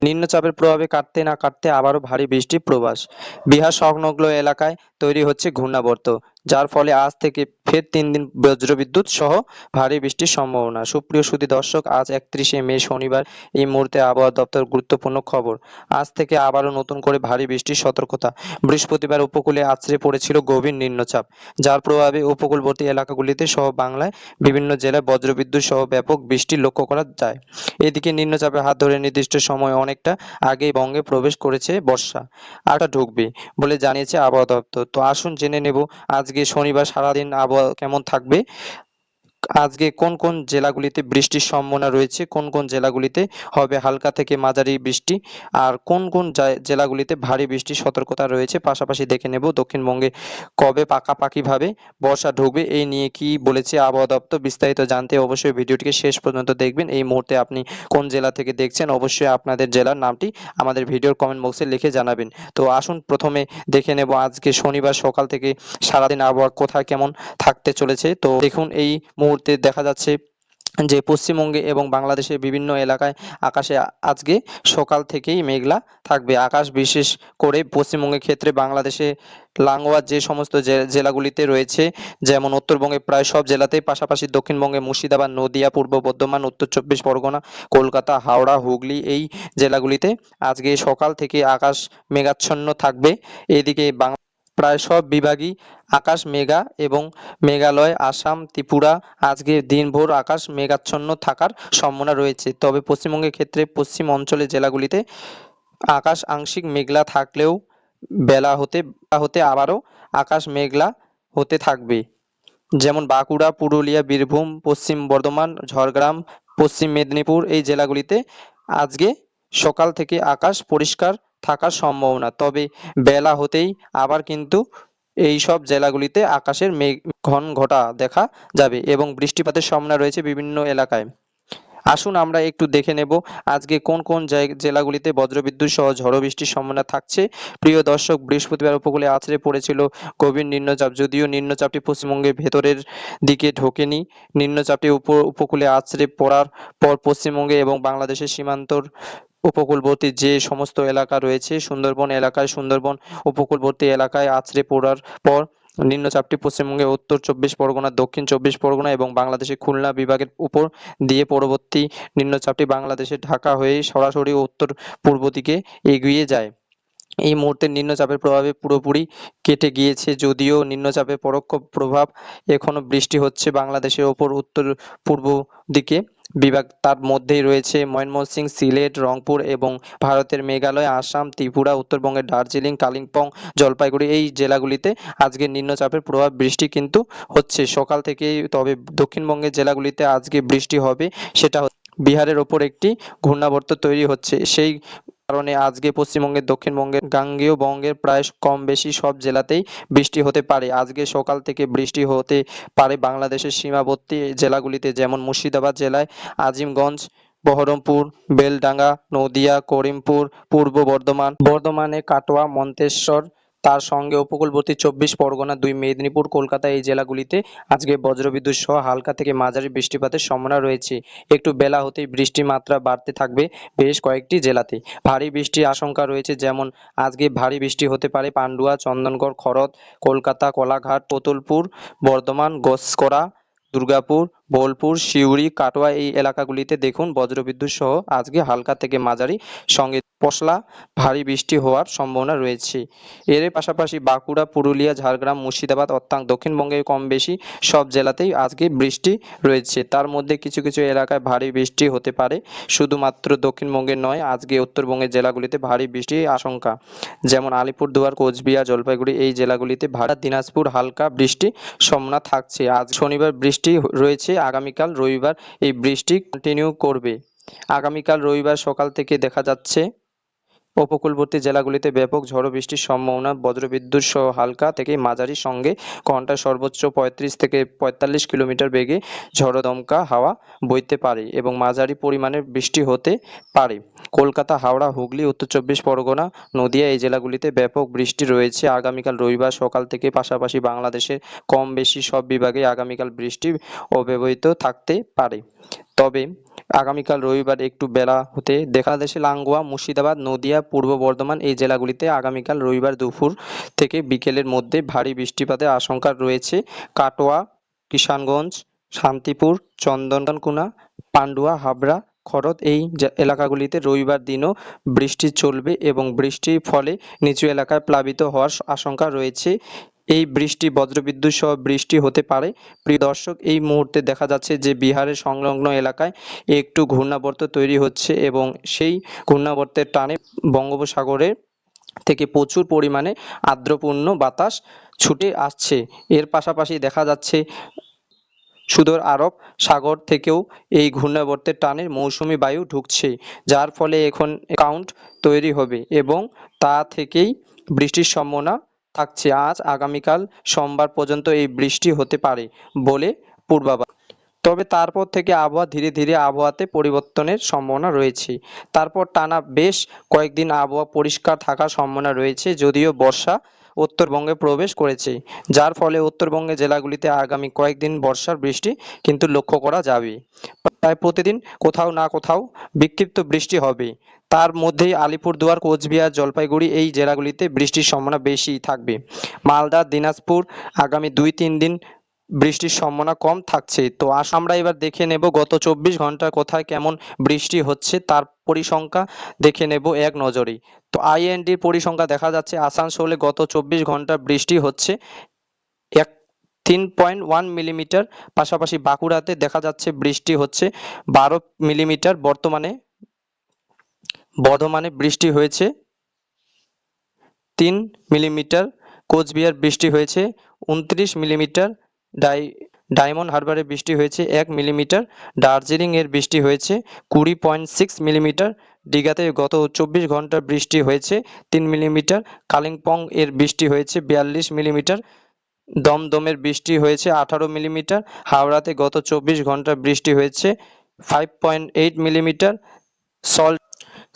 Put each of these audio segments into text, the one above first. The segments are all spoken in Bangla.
নিম্নচাপের প্রভাবে কাটতে না কাটতে আবারও ভারী বৃষ্টির পূর্বাভাস। বিহার সংলগ্ন এলাকায় তৈরি হচ্ছে ঘূর্ণাবর্ত, যার ফলে আজ থেকে ফের 3 দিন বজ্রবিদ্যুৎ সহ ভারী বৃষ্টির সম্ভাবনা। সুপ্রিয় সুধী দর্শক, আজ 31শে মে শনিবার। এই মুহূর্তে আবহাওয়া দপ্তর গুরুত্বপূর্ণ খবর। আজ থেকে আবারও নতুন করে ভারী বৃষ্টির সতর্কতা। বৃহস্পতিবার উপকূলে আছড়ে পড়েছিল গভীর নিম্নচাপ, যার প্রভাবে উপকূলবর্তী এলাকাগুলিতে সহ বাংলায় বিভিন্ন জেলায় বজ্রবিদ্যুৎ সহ ব্যাপক বৃষ্টি লক্ষ্য করা যায়। এদিকে নিম্নচাপের হাত ধরে নির্দিষ্ট সময় অনেকটা আগেই বঙ্গে প্রবেশ করেছে বর্ষা, আর তা ঢুকবে বলে জানিয়েছে আবহাওয়া দপ্তর। তো আসুন জেনে নেব আজকে শনিবার সারাদিন আবহাওয়া কেমন থাকবে। আজকে কোন কোন জেলাগুলিতে বৃষ্টির সম্ভাবনা রয়েছে, কোন কোন জেলাগুলিতে হবে হালকা থেকে মাঝারি বৃষ্টি, আর কোন কোন জেলাগুলিতে ভারী বৃষ্টির সতর্কতা রয়েছে। পাশাপাশি দেখে নেব দক্ষিণবঙ্গে কবে পাকাপাকিভাবে বর্ষা ঢুকবে, এই নিয়ে কি বলেছে আবহাওয়া দপ্তর। বিস্তারিত জানতে অবশ্যই ভিডিওটিকে শেষ পর্যন্ত দেখবেন। এই মুহূর্তে আপনি কোন জেলা থেকে দেখছেন, অবশ্যই আপনাদের জেলার নামটি আমাদের ভিডিওর কমেন্ট বক্সে লিখে জানাবেন। তো আসুন প্রথমে দেখে নেব আজকে শনিবার সকাল থেকে সারাদিন আবহাওয়া কোথায় কেমন থাকতে চলেছে। তো দেখুন, এই মুহূর্তে দেখা যাচ্ছে যে পশ্চিমবঙ্গে এবং বাংলাদেশের বিভিন্ন এলাকায় আকাশে আজকে সকাল থেকেই মেঘলা থাকবে আকাশ। বিশেষ করে পশ্চিমবঙ্গের ক্ষেত্রে বাংলাদেশে লাঙ্গোয়া যে সমস্ত জেলাগুলিতে রয়েছে, যেমন উত্তরবঙ্গে প্রায় সব জেলাতেই, পাশাপাশি দক্ষিণবঙ্গে মুর্শিদাবাদ, নদিয়া, পূর্ব বর্ধমান, উত্তর চব্বিশ পরগনা, কলকাতা, হাওড়া, হুগলি এই জেলাগুলিতে আজকে সকাল থেকে আকাশ মেঘাচ্ছন্ন থাকবে। এদিকে প্রায় সব বিভাগই আকাশ মেঘা এবং মেঘালয়, আসাম, ত্রিপুরা আজকে দিনভর আকাশ মেঘাচ্ছন্ন থাকার সম্ভাবনা রয়েছে। তবে পশ্চিমবঙ্গের ক্ষেত্রে পশ্চিম অঞ্চলের জেলাগুলিতে আকাশ আংশিক মেঘলা থাকলেও বেলা হতে আবারও আকাশ মেঘলা হতে থাকবে। যেমন বাঁকুড়া, পুরুলিয়া, বীরভূম, পশ্চিম বর্ধমান, ঝাড়গ্রাম, পশ্চিম মেদিনীপুর এই জেলাগুলিতে আজকে সকাল থেকে আকাশ পরিষ্কার থাকার সম্ভাবনা। তবে বেলা হতেই আবার কিন্তু এই সব জেলাগুলিতে আকাশের ঘন ঘটা দেখা যাবে এবং বৃষ্টিপাতের সম্ভাবনা রয়েছে বিভিন্ন এলাকায়। আসুন আমরা একটু দেখে নেব আজকে কোন কোন জেলাগুলিতে বজ্রবিদ্যুৎ সহ ঝড়ো বৃষ্টির সম্ভাবনা থাকছে। প্রিয় দর্শক, বৃহস্পতিবার উপকূলে আছড়ে পড়েছিল গভীর নিম্নচাপ। যদিও নিম্নচাপটি পশ্চিমবঙ্গের ভেতরের দিকে ঢোকেনি, নিম্নচাপটি উপকূলে আছড়ে পড়ার পর পশ্চিমবঙ্গে এবং বাংলাদেশের সীমান্তর উপকূলবর্তী যে সমস্ত এলাকা রয়েছে, সুন্দরবন উপকূলবর্তী এলাকায় আছড়ে পড়ার পর নিম্নচাপটি পশ্চিমবঙ্গের উত্তর চব্বিশ পরগনা, দক্ষিণ চব্বিশ পরগনা এবং বাংলাদেশের খুলনা বিভাগের উপর দিয়ে পরবর্তী নিম্নচাপটি বাংলাদেশের ঢাকা হয়ে সরাসরি উত্তর পূর্ব দিকে এগিয়ে যায়। এই মুহূর্তে নিম্নচাপের প্রভাবে পুরোপুরি কেটে গিয়েছে, যদিও নিম্নচাপের পরোক্ষ প্রভাব এখনো বৃষ্টি হচ্ছে বাংলাদেশের ওপর উত্তর পূর্ব দিকে বিভাগ। তার মধ্যেই রয়েছে ময়মনসিংহ, সিলেট, রংপুর এবং ভারতের মেঘালয়, আসাম, ত্রিপুরা, উত্তরবঙ্গের দার্জিলিং, কালিম্পং, জলপাইগুড়ি এই জেলাগুলিতে আজকে নিম্নচাপের প্রভাব বৃষ্টি কিন্তু হচ্ছে সকাল থেকেই। তবে দক্ষিণবঙ্গের জেলাগুলিতে আজকে বৃষ্টি হবে, সেটা বিহারের ওপর একটি ঘূর্ণাবর্ত তৈরি হচ্ছে। সেই কারণে আজকে পশ্চিমবঙ্গের, দক্ষিণবঙ্গের, গাঙ্গেয় বঙ্গের প্রায় কম বেশি সব জেলাতেই বৃষ্টি হতে পারে। আজকে সকাল থেকে বৃষ্টি হতে পারে বাংলাদেশের সীমাবর্তী জেলাগুলিতে, যেমন মুর্শিদাবাদ জেলায় আজিমগঞ্জ, বহরমপুর, বেলডাঙ্গা, নদিয়া, করিমপুর, পূর্ব বর্ধমানে কাটোয়া, মন্তেশ্বর, তার সঙ্গে উপকূলবর্তী চব্বিশ পরগনা, 2 মেদিনীপুর, কলকাতা এই জেলাগুলিতে আজকে বজ্রবিদ্যুৎ সহ হালকা থেকে মাঝারি বৃষ্টিপাতের সম্ভাবনা রয়েছে। একটু বেলা হতেই বৃষ্টির মাত্রা বাড়তে থাকবে বেশ কয়েকটি জেলাতে। ভারী বৃষ্টির আশঙ্কা রয়েছে, যেমন আজকে ভারী বৃষ্টি হতে পারে পান্ডুয়া, চন্দননগর, খড়দ, কলকাতা, কোলাঘাট, পতলপুর, বর্ধমান, ঘোষকরা, দুর্গাপুর, বোলপুর, সিউড়ি, কাটোয়া এই এলাকাগুলিতে দেখুন বজ্রবিদ্যুৎ সহ আজকে হালকা থেকে মাঝারি সঙ্গে পশলা ভারী বৃষ্টি হওয়ার সম্ভাবনা রয়েছে। এর পাশাপাশি বাঁকুড়া, পুরুলিয়া, ঝাড়গ্রাম, মুর্শিদাবাদ অর্থাৎ দক্ষিণবঙ্গের কম বেশি সব জেলাতেই আজকে বৃষ্টি রয়েছে। তার মধ্যে কিছু কিছু এলাকায় ভারী বৃষ্টি হতে পারে। শুধুমাত্র দক্ষিণবঙ্গের নয়, আজকে উত্তরবঙ্গের জেলাগুলিতে ভারী বৃষ্টির আশঙ্কা, যেমন আলিপুরদুয়ার, কোচবিহার, জলপাইগুড়ি এই জেলাগুলিতে ভারী, দিনাজপুর হালকা বৃষ্টির সম্ভাবনা থাকছে। আজ শনিবার বৃষ্টি রয়েছে, আগামীকাল রবিবার এই বৃষ্টি কন্টিনিউ করবে। আগামীকাল রবিবার সকাল থেকে দেখা যাচ্ছে উপকূলবর্তী জেলাগুলিতে ব্যাপক ঝড়ো বৃষ্টির সম্ভাবনা। বজ্রবিদ্যুৎ সহ হালকা থেকে মাঝারি সঙ্গে ঘন্টায় সর্বোচ্চ 35 থেকে 45 কিলোমিটার বেগে ঝড়ো দমকা হাওয়া বইতে পারে এবং মাঝারি পরিমাণের বৃষ্টি হতে পারে। কলকাতা, হাওড়া, হুগলি, উত্তর চব্বিশ পরগনা, নদিয়া এই জেলাগুলিতে ব্যাপক বৃষ্টি রয়েছে আগামীকাল রবিবার সকাল থেকে। পাশাপাশি বাংলাদেশের কম বেশি সব বিভাগে আগামীকাল বৃষ্টি অব্যাহত থাকতে পারে। তবে আগামীকাল রবিবার একটু বেলা হতে দেখা যাচ্ছে লাঙ্গুয়া, মুর্শিদাবাদ, নদিয়া, পূর্ব বর্ধমান এই জেলাগুলিতে আগামীকাল রবিবার দুপুর থেকে বিকেলের মধ্যে ভারী বৃষ্টিপাতের আশঙ্কা রয়েছে। কাটোয়া, কিষানগঞ্জ, শান্তিপুর, চন্দনকোনা, পান্ডুয়া, হাবড়া, খড়দ এই এলাকাগুলিতে রবিবার দিনও বৃষ্টি চলবে এবং বৃষ্টির ফলে নিচু এলাকায় প্লাবিত হওয়ার আশঙ্কা রয়েছে। এই বৃষ্টি বজ্রবিদ্যুৎ সহ বৃষ্টি হতে পারে। প্রিয় দর্শক, এই মুহূর্তে দেখা যাচ্ছে যে বিহারের সংলগ্ন এলাকায় একটু ঘূর্ণাবর্ত তৈরি হচ্ছে এবং সেই ঘূর্ণাবর্তের টানে বঙ্গোপসাগরের থেকে প্রচুর পরিমাণে আর্দ্রপূর্ণ বাতাস ছুটে আসছে। এর পাশাপাশি দেখা যাচ্ছে সুদূর আরব সাগর থেকেও এই ঘূর্ণাবর্তের টানে মৌসুমি বায়ু ঢুকছে, যার ফলে এখন কাউন্ট তৈরি হবে এবং তা থেকেই বৃষ্টির সম্ভাবনা থাকছে। আজ আগামীকাল সোমবার পর্যন্ত এই বৃষ্টি হতে পারে বলে পূর্বাভাস। তবে তারপর থেকে আবহাওয়া ধীরে ধীরে আবহাওয়াতে পরিবর্তনের সম্ভাবনা রয়েছে। তারপর টানা বেশ কয়েকদিন আবহাওয়া পরিষ্কার থাকার সম্ভাবনা রয়েছে, যদিও বর্ষা উত্তরবঙ্গে প্রবেশ করেছে, যার ফলে উত্তরবঙ্গের জেলাগুলিতে আগামী কয়েকদিন বর্ষার বৃষ্টি কিন্তু লক্ষ্য করা যাবে। প্রায় প্রতিদিন কোথাও না কোথাও বিক্ষিপ্ত বৃষ্টি হবে। তার মধ্যেই আলিপুরদুয়ার, কোচবিহার, জলপাইগুড়ি এই জেলাগুলিতে বৃষ্টির সম্ভাবনা বেশি থাকবে। মালদা, দিনাজপুর আগামী 2-3 দিন বৃষ্টির সম্ভাবনা কম থাকছে। তো আমরা এবার দেখে নেব গত 24 ঘন্টায় কোথায় কেমন বৃষ্টি হচ্ছে তার পরিসংখ্যা দেখে নেব এক নজরেই। তো আইএনডির পরিসংখ্যা দেখা যাচ্ছে আসানসোলে গত 24 ঘন্টা বৃষ্টি হচ্ছে 3.1 মিলিমিটার। পাশাপাশি বাঁকুড়াতে দেখা যাচ্ছে বৃষ্টি হচ্ছে 12 মিলিমিটার। বর্ধমানে বৃষ্টি হয়েছে 3 মিলিমিটার। কোচবিহার বৃষ্টি হয়েছে 29 মিলিমিটার। ডায়মন্ড হারবারে বৃষ্টি হয়েছে 1 মিলিমিটার। দার্জিলিংয়ের বৃষ্টি হয়েছে 20.6 মিলিমিটার। দীঘাতে গত 24 ঘন্টার বৃষ্টি হয়েছে 3 মিলিমিটার। কালিম্পং এর বৃষ্টি হয়েছে 42 মিলিমিটার। দমদমের বৃষ্টি হয়েছে 18 মিলিমিটার। হাওড়াতে গত 24 ঘন্টার বৃষ্টি হয়েছে 5.8 মিলিমিটার।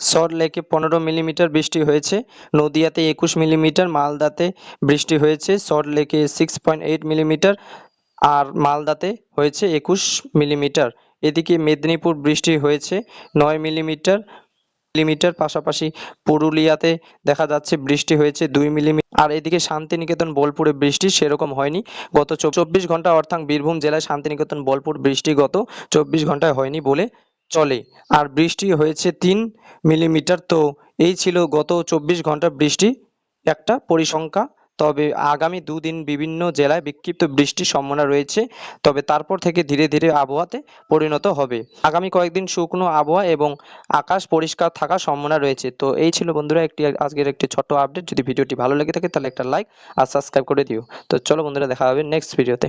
সল্টলেকে 15 মিলিমিটার বৃষ্টি হয়েছে। নদিয়াতে 21 মিলিমিটার। মালদাতে বৃষ্টি হয়েছে সল্টলেকে 6.8 মিলিমিটার আর মালদাতে হয়েছে 21 মিলিমিটার। এদিকে মেদিনীপুর বৃষ্টি হয়েছে 9 মিলিমিটার। পাশাপাশি পুরুলিয়াতে দেখা যাচ্ছে বৃষ্টি হয়েছে 2 মিলিমিটার। আর এদিকে শান্তিনিকেতন, বোলপুরে বৃষ্টি সেরকম হয়নি গত 24 ঘন্টা, অর্থাৎ বীরভূম জেলায় শান্তিনিকেতন, বোলপুর বৃষ্টি গত 24 ঘন্টায় হয়নি বলে চলে। আর বৃষ্টি হয়েছে 3 মিলিমিটার। তো এই ছিল গত 24 ঘন্টা বৃষ্টি একটা পরিসংখ্যা। তবে আগামী 2 দিন বিভিন্ন জেলায় বিক্ষিপ্ত বৃষ্টির সম্ভাবনা রয়েছে, তবে তারপর থেকে ধীরে ধীরে আবহাওয়াতে পরিণত হবে। আগামী কয়েকদিন শুকনো আবহাওয়া এবং আকাশ পরিষ্কার থাকার সম্ভাবনা রয়েছে। তো এই ছিল বন্ধুরা আজকের একটি ছোট্ট আপডেট। যদি ভিডিওটি ভালো লেগে থাকে তাহলে একটা লাইক আর সাবস্ক্রাইব করে দিও। তো চলো বন্ধুরা, দেখা হবে নেক্সট ভিডিওতে।